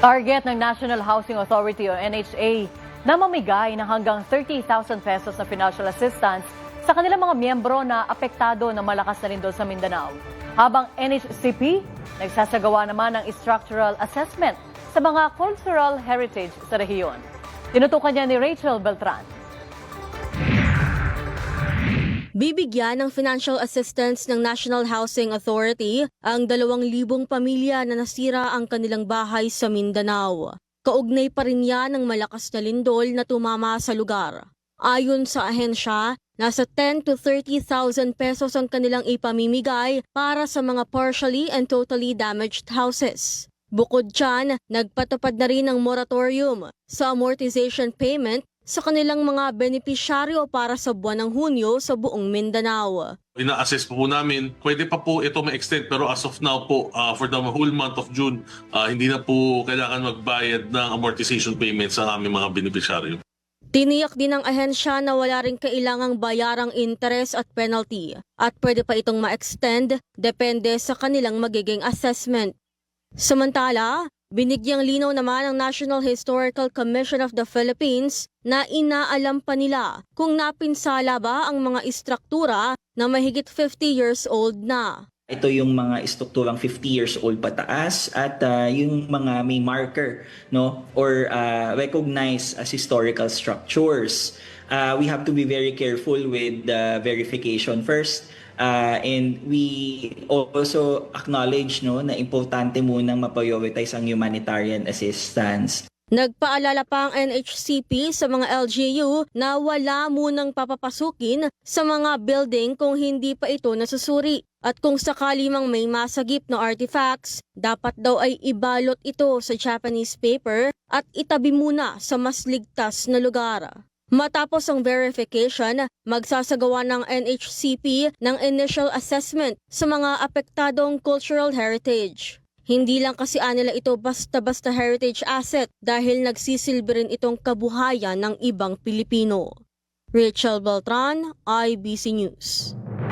Target ng National Housing Authority o NHA na mamigay ng hanggang 30,000 pesos na financial assistance sa kanilang mga miyembro na apektado ng malakas na lindol sa Mindanao. Habang NHCP, nagsasagawa naman ng structural assessment sa mga cultural heritage sa rehiyon. Tinutukan niya ni Rachel Beltran. Bibigyan ng financial assistance ng National Housing Authority ang 2,000 pamilya na nasira ang kanilang bahay sa Mindanao. Kaugnay pa rin yan ng malakas na lindol na tumama sa lugar. Ayon sa ahensya, nasa 10 to 30,000 pesos ang kanilang ipamimigay para sa mga partially and totally damaged houses. Bukod dyan, nagpatupad na rin ng moratorium sa amortization payment sa kanilang mga benepisyaryo para sa buwan ng Hunyo sa buong Mindanao. Ina-assess po namin, pwede pa po ito ma-extend pero as of now po, for the whole month of June, hindi na po kailangan magbayad ng amortization payments sa aming mga benepisyaryo. Tiniyak din ng ahensya na wala rin kailangang bayarang interest at penalty at pwede pa itong ma-extend depende sa kanilang magiging assessment. Samantala, binigyang linaw naman ng National Historical Commission of the Philippines na inaalam pa nila kung napinsala ba ang mga istruktura na mahigit 50 years old na. Ito yung mga istrukturang 50 years old pataas at yung mga may marker, no, or recognized as historical structures. We have to be very careful with the verification first. And we also acknowledge, no, na importante munang ma-prioritize ang humanitarian assistance. Nagpaalala pa ang NHCP sa mga LGU na wala munang papapasukin sa mga building kung hindi pa ito nasusuri. At kung sakali mang may masagip na artifacts, dapat daw ay ibalot ito sa Japanese paper at itabi muna sa mas ligtas na lugar. Matapos ang verification, magsasagawa ng NHCP ng initial assessment sa mga apektadong cultural heritage. Hindi lang kasi nila ito basta-basta heritage asset dahil nagsisilbi rin itong kabuhayan ng ibang Pilipino. Rachel Beltran, IBC News.